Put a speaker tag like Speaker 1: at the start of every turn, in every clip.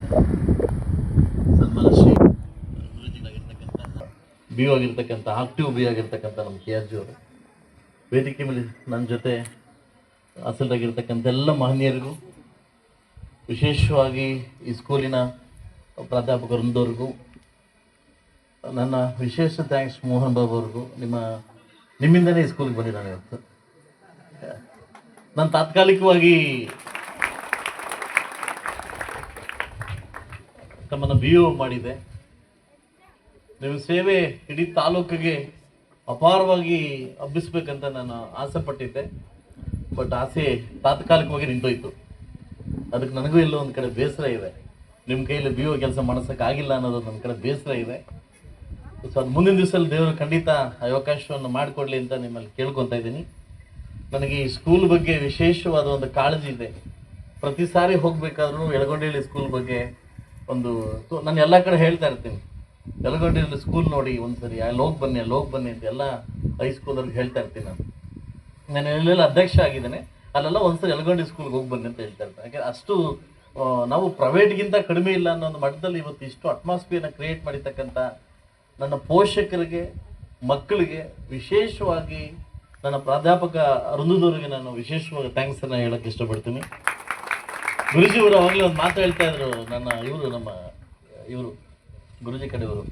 Speaker 1: ಸನ್ಮಾನ ಶ್ರೀ ಗುರುಜಿಗಳಾಗಿರ್ತಕ್ಕಂಥ ಬಿ ಆಗಿರ್ತಕ್ಕಂಥ active B ಆಗಿರ್ತಕ್ಕಂಥ ನಮ್ಮ ಕೆ ಆರ್ ಜಿ ಅವರು ವೇದಿಕೆ ಮೇಲೆ ನನ್ನ ಜೊತೆ ಹಾಸನದಾಗಿರ್ತಕ್ಕಂಥ ಎಲ್ಲ ಮಹನೀಯರಿಗೂ, ವಿಶೇಷವಾಗಿ ಈ ಸ್ಕೂಲಿನ ಪ್ರಾಧ್ಯಾಪಕರೊಂದವ್ರಿಗೂ ನನ್ನ ವಿಶೇಷ ಥ್ಯಾಂಕ್ಸ್. ಮೋಹನ್ ಬಾಬು ಅವ್ರಿಗೂ, ನಿಮ್ಮಿಂದನೇ ಈ ಸ್ಕೂಲಿಗೆ ಬಂದೆ ನಾನು ಇವತ್ತು. ನಾನು ತಾತ್ಕಾಲಿಕವಾಗಿ ತಮ್ಮನ್ನು ಬಿ ಒ ಮಾಡಿದೆ. ನಿಮ್ಮ ಸೇವೆ ಇಡೀ ತಾಲೂಕಿಗೆ ಅಪಾರವಾಗಿ ಹಬ್ಬಿಸ್ಬೇಕಂತ ನಾನು ಆಸೆ ಪಟ್ಟಿದ್ದೆ. ಬಟ್ ಆಸೆ ತಾತ್ಕಾಲಿಕವಾಗಿ ನಿಂತೋಯ್ತು. ಅದಕ್ಕೆ ನನಗೂ ಎಲ್ಲೋ ಒಂದು ಕಡೆ ಬೇಸರ ಇದೆ. ನಿಮ್ಮ ಕೈಯಲ್ಲಿ ಬಿ ಒ ಕೆಲಸ ಮಾಡಿಸೋಕ್ಕಾಗಿಲ್ಲ ಅನ್ನೋದು ನನ್ನ ಕಡೆ ಬೇಸರ ಇದೆ. ಸೊ ಅದು ಮುಂದಿನ ದಿವಸದಲ್ಲಿ ದೇವರು ಖಂಡಿತ ಅವಕಾಶವನ್ನು ಮಾಡಿಕೊಡ್ಲಿ ಅಂತ ನಿಮ್ಮಲ್ಲಿ ಕೇಳ್ಕೊತಾ ಇದ್ದೀನಿ. ನನಗೆ ಈ ಸ್ಕೂಲ್ ಬಗ್ಗೆ ವಿಶೇಷವಾದ ಒಂದು ಕಾಳಜಿ ಇದೆ. ಪ್ರತಿ ಸಾರಿ ಹೋಗ್ಬೇಕಾದ್ರೂ ಯಳಗೊಂಡಳ್ಳಿ ಸ್ಕೂಲ್ ಬಗ್ಗೆ ನಾನು ಎಲ್ಲ ಕಡೆ ಹೇಳ್ತಾ ಇರ್ತೀನಿ, ಯಳಗೊಂಡಳ್ಳಿ ಸ್ಕೂಲ್ ನೋಡಿ ಒಂದ್ಸರಿ, ಅಲ್ಲಿ ಹೋಗಿ ಬನ್ನಿ ಅಂತ ಎಲ್ಲ ಹೈಸ್ಕೂಲವ್ರಿಗೆ ಹೇಳ್ತಾ ಇರ್ತೀನಿ. ನಾನು ಎಲ್ಲೆಲ್ಲ ಅಧ್ಯಕ್ಷ ಆಗಿದ್ದೇನೆ ಅಲ್ಲೆಲ್ಲ ಒಂದ್ಸರಿ ಯಳಗೊಂಡಿ ಸ್ಕೂಲ್ಗೆ ಹೋಗಿ ಬನ್ನಿ ಅಂತ ಹೇಳ್ತಾ ಇರ್ತೀನಿ. ಯಾಕೆಂದ್ರೆ ಅಷ್ಟು ನಾವು ಪ್ರೈವೇಟ್ಗಿಂತ ಕಡಿಮೆ ಇಲ್ಲ ಅನ್ನೋ ಒಂದು ಮಟ್ಟದಲ್ಲಿ ಇವತ್ತು ಇಷ್ಟು ಅಟ್ಮಾಸ್ಫಿಯರ್ನ ಕ್ರಿಯೇಟ್ ಮಾಡಿರ್ತಕ್ಕಂಥ ನನ್ನ ಪೋಷಕರಿಗೆ, ಮಕ್ಕಳಿಗೆ, ವಿಶೇಷವಾಗಿ ನನ್ನ ಪ್ರಾಧ್ಯಾಪಕ ವೃಂದದವರಿಗೆ ನಾನು ವಿಶೇಷವಾಗಿ ಥ್ಯಾಂಕ್ಸನ್ನು ಹೇಳೋಕ್ಕೆ ಇಷ್ಟಪಡ್ತೀನಿ. ಗುರುಜಿಯವರು ಅವಾಗಲೇ ಒಂದು ಮಾತು ಹೇಳ್ತಾ ಇದ್ರು, ಇವರು ಗುರುಜಿ ಕಡೆಯವರು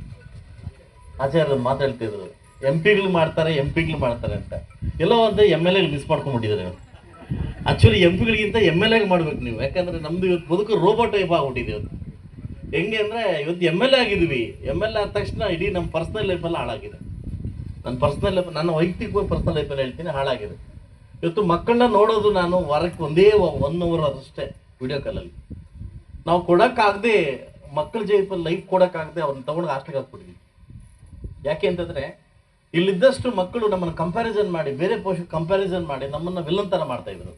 Speaker 1: ಆಚಾರ್ಯರು ಮಾತಾಡ್ತಿದ್ರು, ಎಂ ಪಿಗಳು ಮಾಡ್ತಾರೆ ಅಂತ. ಎಲ್ಲೋ ಒಂದು ಎಮ್ ಎಲ್ ಎ ಮಿಸ್ ಮಾಡ್ಕೊಂಡ್ಬಿಟ್ಟಿದ್ದಾರೆ. ಆ್ಯಕ್ಚುಲಿ ಎಂ ಪಿಗಳಿಗಿಂತ ಎಮ್ ಎಲ್ ಎಗೆ ಮಾಡ್ಬೇಕು ನೀವು. ಯಾಕಂದರೆ ನಮ್ಮದು ಇವತ್ತು ಬದುಕು ರೋಬೋ ಟೈಪ್ ಆಗ್ಬಿಟ್ಟಿದೆ ಇವತ್ತು. ಹೆಂಗೆ ಅಂದರೆ ಇವತ್ತು ಎಮ್ ಎಲ್ ಎ ಆಗಿದ್ವಿ, ಎಮ್ ಎಲ್ ಎ ಆದ ತಕ್ಷಣ ಇಡೀ ನಮ್ಮ ಪರ್ಸ್ನಲ್ ಲೈಫೆಲ್ಲ ಹಾಳಾಗಿದೆ. ನನ್ನ ವೈಯಕ್ತಿಕ ಪರ್ಸ್ನಲ್ ಲೈಫಲ್ಲಿ ಹೇಳ್ತೀನಿ, ಹಾಳಾಗಿದೆ. ಇವತ್ತು ಮಕ್ಕಳನ್ನ ನೋಡೋದು ನಾನು ವಾರಕ್ಕೆ ಒಂದೇ 1 ಅವರ್ ಅಷ್ಟೇ ವಿಡಿಯೋ ಕಾಲಲ್ಲಿ. ನಾವು ಕೊಡೋಕ್ಕಾಗದೆ, ಮಕ್ಕಳ ಜೈಪಲ್ಲಿ ಲೈಫ್ ಕೊಡೋಕ್ಕಾಗದೆ ಅವ್ರನ್ನ ತೊಗೊಂಡು ಹಾಸ್ಟೆಲ್ಗೆ ಹಾಕ್ಬಿಟ್ಟಿದ್ವಿ. ಯಾಕೆ ಅಂತಂದರೆ ಇಲ್ಲಿದ್ದಷ್ಟು ಮಕ್ಕಳು ನಮ್ಮನ್ನು ಕಂಪ್ಯಾರಿಸನ್ ಮಾಡಿ, ಬೇರೆ ಕಂಪ್ಯಾರಿಸನ್ ಮಾಡಿ ನಮ್ಮನ್ನು ವಿಲನ್ ಥರ ಮಾಡ್ತಾಯಿದ್ರು.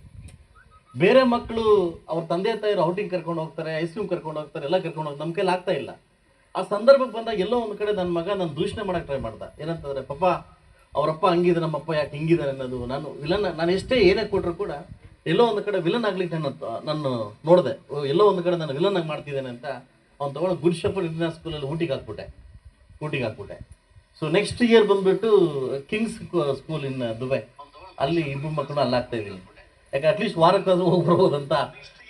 Speaker 1: ಬೇರೆ ಮಕ್ಕಳು ಅವ್ರ ತಂದೆ ತಾಯಿರು ಔಟಿಂಗ್ ಕರ್ಕೊಂಡು ಹೋಗ್ತಾರೆ, ಐಸ್ ಕ್ರೀಮ್ ಕರ್ಕೊಂಡು ಹೋಗ್ತಾರೆ, ಎಲ್ಲ ಕರ್ಕೊಂಡು ಹೋಗಿ ನಮ್ಮ ಕೈಲಿ ಆಗ್ತಾ ಇಲ್ಲ. ಆ ಸಂದರ್ಭಕ್ಕೆ ಬಂದಾಗ ಎಲ್ಲೋ ಒಂದು ಕಡೆ ನನ್ನ ಮಗ ನಾನು ದೂಷಣೆ ಮಾಡೋಕ್ಕೆ ಟ್ರೈ ಮಾಡ್ದ. ಏನಂತಂದರೆ, ಪಾಪ ಅವರಪ್ಪ ಹಂಗಿದೆ, ನಮ್ಮಪ್ಪ ಯಾಕೆ ಹಿಂಗಿದ್ದಾರೆ ಅನ್ನೋದು. ನಾನು ಎಷ್ಟೇ ಏನೇ ಕೊಟ್ಟರು ಕೂಡ ಎಲ್ಲೋ ಒಂದು ಕಡೆ ವಿಲನ್ ಆಗ್ಲಿಕ್ಕೆ ನಾನು ನೋಡಿದೆ. ಎಲ್ಲೋ ಒಂದು ಕಡೆ ನಾನು ವಿಲನ್ ಆಗಿ ಮಾಡ್ತಿದ್ದೇನೆ ಅಂತ ಅವ್ನು ತೊಗೊಂಡು ಗುಡ್ ಶೆಫರ್ಡ್ ಇಂಟರ್ನ್ಯಾಷನಲ್ ಸ್ಕೂಲಲ್ಲಿ ಊಟಿಗೆ ಹಾಕ್ಬಿಟ್ಟೆ. ಸೊ ನೆಕ್ಸ್ಟ್ ಇಯರ್ ಬಂದುಬಿಟ್ಟು ಕಿಂಗ್ಸ್ ಸ್ಕೂಲ್ ಇನ್ ದುಬೈ, ಅಲ್ಲಿ ಇಬ್ಬರು ಮಕ್ಕಳು ಅಲ್ಲಾಗ್ತಾ ಇದ್ದೀನಿ. ಯಾಕೆ ಅಟ್ಲೀಸ್ಟ್ ವಾರಕ್ಕಾದ್ರೂ ಹೋಗಿ ಬರ್ಬೋದಂತ.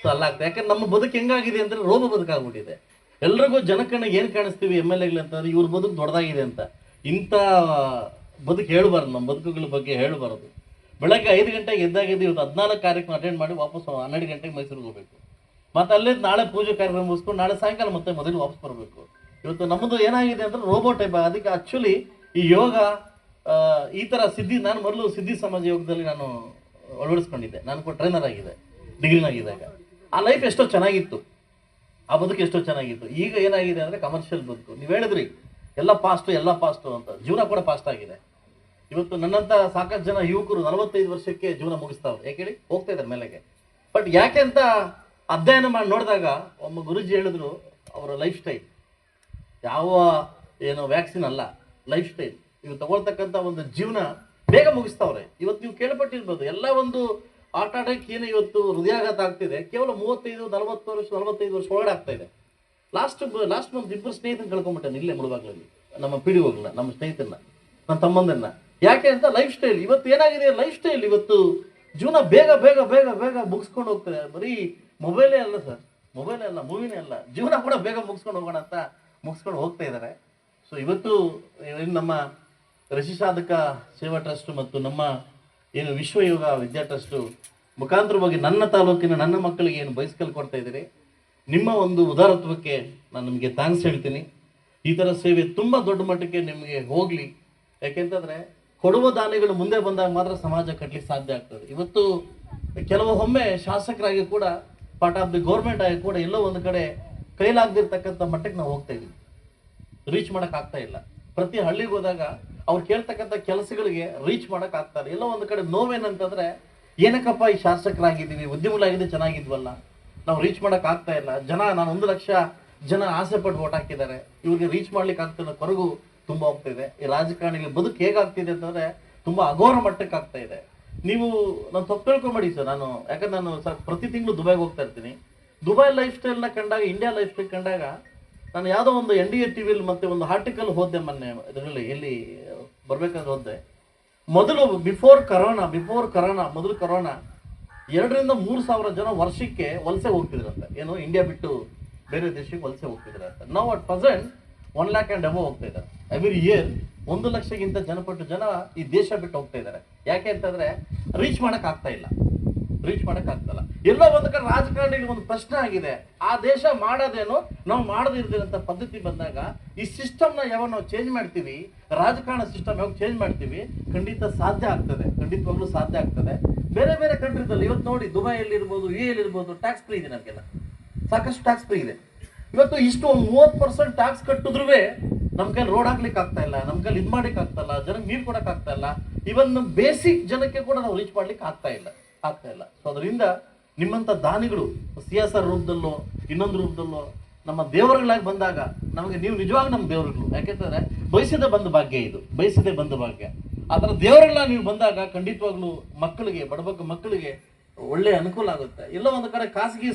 Speaker 1: ಸೊ ಅಲ್ಲಾಗ್ತಾ, ಯಾಕಂದ್ರೆ ನಮ್ಮ ಬದುಕು ಹೆಂಗಾಗಿದೆ ಅಂದರೆ ರೋಬೋ ಬದುಕಾಗ್ಬಿಟ್ಟಿದೆ. ಎಲ್ರಿಗೂ ಜನಕಣ್ಣಿಗೆ ಏನು ಕಾಣಿಸ್ತೀವಿ ಎಮ್ ಎಲ್ ಎಗಳಂತಂದ್ರೆ ಇವ್ರ ಬದುಕು ದೊಡ್ಡದಾಗಿದೆ ಅಂತ. ಇಂಥ ಬದುಕು ಹೇಳಬಾರ್ದು, ನಮ್ಮ ಬದುಕುಗಳ ಬಗ್ಗೆ ಹೇಳಬಾರ್ದು. ಬೆಳಗ್ಗೆ 5 ಗಂಟೆಗೆ ಎದ್ದಾಗಿದ್ದು ಇವತ್ತು 14 ಕಾರ್ಯಕ್ರಮ ಅಟೆಂಡ್ ಮಾಡಿ ವಾಪಸ್ 12 ಗಂಟೆಗೆ ಮೈಸೂರಿಗೆ ಹೋಗಬೇಕು. ಮತ್ತು ಅಲ್ಲೇ ನಾಳೆ ಪೂಜೆ ಕಾರ್ಯಕ್ರಮ ಮುಗಿಸ್ಕೊಂಡು ನಾಳೆ ಸಾಯಂಕಾಲ ಮತ್ತೆ ಮೊದಲು ವಾಪಸ್ ಬರಬೇಕು. ಇವತ್ತು ನಮ್ಮದು ಏನಾಗಿದೆ ಅಂದರೆ ರೋಬೋ ಟೈಪ್. ಅದಕ್ಕೆ ಆ್ಯಕ್ಚುಲಿ ಈ ಯೋಗ ಈ ಥರ ನಾನು ಮೊದಲು ಸಿದ್ಧಿ ಸಮಾಜ ಯೋಗದಲ್ಲಿ ನಾನು ಅಳವಡಿಸ್ಕೊಂಡಿದ್ದೆ. ನಾನು ಕೂಡ ಟ್ರೈನರ್ ಆಗಿದೆ ಡಿಗ್ರಿನಾಗಿದ್ದಾಗ. ಆ ಲೈಫ್ ಎಷ್ಟೋ ಚೆನ್ನಾಗಿತ್ತು, ಆ ಬದುಕು ಎಷ್ಟೋ ಚೆನ್ನಾಗಿತ್ತು. ಈಗ ಏನಾಗಿದೆ ಅಂದರೆ ಕಮರ್ಷಿಯಲ್ ಬದುಕು. ನೀವು ಹೇಳಿದ್ರಿ ಎಲ್ಲ ಪಾಸ್ಟು ಅಂತ. ಜೀವನ ಕೂಡ ಫಾಸ್ಟ್ ಆಗಿದೆ. ಇವತ್ತು ನನ್ನಂಥ ಸಾಕಷ್ಟು ಜನ ಯುವಕರು 45 ವರ್ಷಕ್ಕೆ ಜೀವನ ಮುಗಿಸ್ತಾವ್ರು. ಯಾಕೆ ಹೇಳಿ, ಹೋಗ್ತಾ ಇದ್ದಾರೆ ಮೇಲೆಗೆ. ಬಟ್ ಯಾಕೆ ಅಂತ ಅಧ್ಯಯನ ಮಾಡಿ ನೋಡಿದಾಗ ಒಬ್ಬ ಗುರುಜಿ ಹೇಳಿದ್ರು, ಅವರ ಲೈಫ್ ಸ್ಟೈಲ್ ಯಾವ ವ್ಯಾಕ್ಸಿನ್ ಅಲ್ಲ, ಲೈಫ್ ಸ್ಟೈಲ್. ಇವು ತಗೊಳ್ತಕ್ಕಂಥ ಒಂದು ಜೀವನ ಬೇಗ ಮುಗಿಸ್ತಾವ್ರೆ. ಇವತ್ತು ನೀವು ಕೇಳ್ಪಟ್ಟಿರ್ಬೋದು, ಎಲ್ಲ ಒಂದು ಆಟ ಆಡೋಕ್ಕೆ ಏನು ಇವತ್ತು ಹೃದಯಾಘಾತ ಆಗ್ತಿದೆ ಕೇವಲ 45 ವರ್ಷ ಒಳಗಡೆ ಆಗ್ತಾ ಇದೆ. ಲಾಸ್ಟ್ ಮಂತ್ 2 ಸ್ನೇಹಿತನ ಕಳ್ಕೊಂಬಿಟ್ಟೆ ಇಲ್ಲೇ ಮುಳುಬಾಗ್ಲಲ್ಲಿ. ನಮ್ಮ ಪಿಡಿಒಗಳನ್ನ, ನಮ್ಮ ಸ್ನೇಹಿತರನ್ನ, ನನ್ನ ತಮ್ಮಂದನ್ನ. ಯಾಕೆ ಅಂತ ಲೈಫ್ ಸ್ಟೈಲ್. ಇವತ್ತು ಏನಾಗಿದೆ ಲೈಫ್ ಸ್ಟೈಲ್. ಇವತ್ತು ಜೀವನ ಬೇಗ ಮುಗಿಸ್ಕೊಂಡು ಹೋಗ್ತಾರೆ. ಬರೀ ಮೊಬೈಲೇ ಅಲ್ಲ ಸರ್, ಮೊಬೈಲೇ ಅಲ್ಲ, ಮೂವಿನೇ ಅಲ್ಲ, ಜೀವನ ಕೂಡ ಬೇಗ ಮುಗಿಸ್ಕೊಂಡು ಹೋಗೋಣ ಅಂತ ಮುಗಿಸ್ಕೊಂಡು ಹೋಗ್ತಾ ಇದ್ದಾರೆ. ಸೊ ಇವತ್ತು ನಮ್ಮ ಋಷಿ ಸಾಧಕ ಸೇವಾ ಟ್ರಸ್ಟ್ ಮತ್ತು ನಮ್ಮ ಏನು ವಿಶ್ವಯೋಗ ವಿದ್ಯಾ ಟ್ರಸ್ಟು ಮುಖಾಂತರವಾಗಿ ನನ್ನ ತಾಲೂಕಿನ ನನ್ನ ಮಕ್ಕಳಿಗೆ ಏನು ಬಯಸ್ಕಲ್ ಕೊಡ್ತಾ ಇದ್ದೀರಿ, ನಿಮ್ಮ ಒಂದು ಉದಾರತ್ವಕ್ಕೆ ನಾನು ನಿಮಗೆ ಥ್ಯಾಂಕ್ಸ್ ಹೇಳ್ತೀನಿ. ಈ ಥರ ಸೇವೆ ತುಂಬ ದೊಡ್ಡ ಮಟ್ಟಕ್ಕೆ ನಿಮಗೆ ಹೋಗಲಿ. ಯಾಕೆಂತಂದರೆ ಕೊಡುವ ದಾನಿಗಳು ಮುಂದೆ ಬಂದಾಗ ಮಾತ್ರ ಸಮಾಜ ಕಟ್ಟಲಿಕ್ಕೆ ಸಾಧ್ಯ ಆಗ್ತದೆ. ಇವತ್ತು ಕೆಲವೊಮ್ಮೆ ಶಾಸಕರಾಗಿ ಕೂಡ, ಪಾರ್ಟ್ ಆಫ್ ದಿ ಗೌರ್ಮೆಂಟ್ ಆಗಿ ಕೂಡ ಎಲ್ಲೋ ಒಂದು ಕಡೆ ಕೈಲಾಗದಿರ್ತಕ್ಕಂಥ ಮಟ್ಟಕ್ಕೆ ನಾವು ಹೋಗ್ತಾ ಇದ್ದೀವಿ. ರೀಚ್ ಮಾಡೋಕ್ಕಾಗ್ತಾ ಇಲ್ಲ. ಪ್ರತಿ ಹಳ್ಳಿಗೆ ಹೋದಾಗ ಅವ್ರು ಕೇಳ್ತಕ್ಕಂಥ ಕೆಲಸಗಳಿಗೆ ರೀಚ್ ಮಾಡೋಕ್ಕಾಗ್ತಾರೆ. ಎಲ್ಲೋ ಒಂದು ಕಡೆ ನೋವೇನಂತಂದರೆ, ಏನಕ್ಕಪ್ಪ ಈ ಶಾಸಕರಾಗಿದ್ದೀವಿ, ಉದ್ಯಮಗಳಾಗಿದ್ದು ಚೆನ್ನಾಗಿದ್ವಲ್ಲ, ನಾವು ರೀಚ್ ಮಾಡೋಕ್ಕಾಗ್ತಾ ಇಲ್ಲ. ನಾನು 1 ಲಕ್ಷ ಜನ ಆಸೆ ಪಟ್ಟು ಓಟ್ ಹಾಕಿದ್ದಾರೆ, ಇವ್ರಿಗೆ ರೀಚ್ ಮಾಡ್ಲಿಕ್ಕೆ ಆಗ್ತದೆ ಕೊರಗು ತುಂಬ ಹೋಗ್ತಿದೆ. ಈ ರಾಜಕಾರಣಿಗಳ ಬದುಕು ಹೇಗಾಗ್ತಿದೆ ಅಂತಂದರೆ ತುಂಬ ಅಘೋರ ಮಟ್ಟಕ್ಕೆ ಆಗ್ತಾ ಇದೆ. ನಾನು ತಪ್ಪು ತಿಳ್ಕೊಂಬೇಡಿ ಸರ್. ಯಾಕಂದ್ರೆ ನಾನು ಪ್ರತಿ ತಿಂಗಳು ದುಬೈಗೆ ಹೋಗ್ತಾ ಇರ್ತೀನಿ. ದುಬೈ ಲೈಫ್ ಸ್ಟೈಲ್ನ ಕಂಡಾಗ, ಇಂಡಿಯಾ ಲೈಫ್ ಸ್ಟೈಲ್ ಕಂಡಾಗ, ನಾನು ಯಾವುದೋ ಒಂದು NDA TV ಮತ್ತೆ ಒಂದು ಆರ್ಟಿಕಲ್ ಓದಿದೆ ಮೊನ್ನೆ, ಇದರಲ್ಲಿ ಎಲ್ಲಿ ಬರ್ಬೇಕಾದ್ರೆ ಓದಿದೆ. ಮೊದಲು ಬಿಫೋರ್ ಕರೋನಾ ಮೊದಲು ಕರೋನಾ 2,000-3,000 ಜನ ವರ್ಷಕ್ಕೆ ವಲಸೆ ಹೋಗ್ತಿದ್ರಂತೆ. ಏನು, ಇಂಡಿಯಾ ಬಿಟ್ಟು ಬೇರೆ ದೇಶಕ್ಕೆ ವಲಸೆ ಹೋಗ್ತಿದ್ರಂತೆ. ನಾವು at present 1 lakh and above ಹೋಗ್ತಾ ಇದ್ದಾರೆ. ಎವ್ರಿ ಇಯರ್ 1 ಲಕ್ಷಕ್ಕಿಂತ ಜನ ಈ ದೇಶ ಬಿಟ್ಟು ಹೋಗ್ತಾ ಇದ್ದಾರೆ. ಯಾಕೆ ಅಂತಂದ್ರೆ ರೀಚ್ ಮಾಡಕ್ ಆಗ್ತಾ ಇಲ್ಲ. ಎಲ್ಲೋ ಒಂದು ಕಡೆ ರಾಜಕಾರಣಿಗೆ ಒಂದು ಪ್ರಶ್ನೆ ಆಗಿದೆ, ಆ ದೇಶ ಮಾಡೋದೇನು, ನಾವು ಮಾಡದಿರ್ದಿರಂತ ಪದ್ಧತಿ ಬಂದಾಗ ಈ ಸಿಸ್ಟಮ್ನ ಯಾವಾಗ ನಾವು ಚೇಂಜ್ ಮಾಡ್ತೀವಿ, ರಾಜಕಾರಣ ಸಿಸ್ಟಮ್ ಯಾವಾಗ ಚೇಂಜ್ ಮಾಡ್ತೀವಿ, ಖಂಡಿತವಾಗ್ಲೂ ಸಾಧ್ಯ ಆಗ್ತದೆ. ಬೇರೆ ಕಂಟ್ರಿದಲ್ಲಿ ಇವತ್ತು ನೋಡಿ, ದುಬೈಯಲ್ಲಿ ಇರ್ಬೋದು, UAE ಇರ್ಬೋದು, ಟ್ಯಾಕ್ಸ್ ಫ್ರೀ ಇದೆ. ನಮಗೆಲ್ಲ ಸಾಕಷ್ಟು ಟ್ಯಾಕ್ಸ್ ಫ್ರೀ ಇದೆ. ಇವತ್ತು ಇಷ್ಟು 30% ಟ್ಯಾಕ್ಸ್ ಕಟ್ಟಿದ್ರೂ ನಮ್ ಕೈಲಿ ರೋಡ್ ಹಾಕ್ಲಿಕ್ಕೆ ಆಗ್ತಾ ಇಲ್ಲ, ನಮ್ ಕೈಲಿ ಇದು ಮಾಡ್ಲಿಕ್ಕೆ ಆಗ್ತಾ ಇಲ್ಲ, ಜನಕ್ಕೆ ನೀರು ಕೊಡಕ್ ಆಗ್ತಾ ಇಲ್ಲ, ಇವನ್ ಬೇಸಿಕ್ ಜನಕ್ಕೆ ಕೂಡ ನಾವು ರೀಚ್ ಮಾಡ್ಲಿಕ್ಕೆ ಆಗ್ತಾ ಇಲ್ಲ. ಸೊ ಅದರಿಂದ ನಿಮ್ಮಂತ ದಾನಿಗಳು CSR ರೂಪದಲ್ಲೋ ಇನ್ನೊಂದು ರೂಪದಲ್ಲೋ ನಮ್ಮ ದೇವರುಗಳಾಗಿ ಬಂದಾಗ ನಮಗೆ ನೀವು ನಿಜವಾಗಿ ನಮ್ಮ ದೇವರುಗಳು. ಯಾಕೆಂತಂದ್ರೆ ಬಯಸದೆ ಬಂದ ಭಾಗ್ಯ. ಆ ಥರ ದೇವರುಗಳಾಗಿ ನೀವು ಬಂದಾಗ ಖಂಡಿತವಾಗ್ಲೂ ಮಕ್ಕಳಿಗೆ, ಬಡಬಗ್ಗ ಮಕ್ಕಳಿಗೆ ಒಳ್ಳೆ ಅನುಕೂಲ ಆಗುತ್ತೆ. ಎಲ್ಲೋ ಒಂದು ಕಡೆ ಖಾಸಗಿ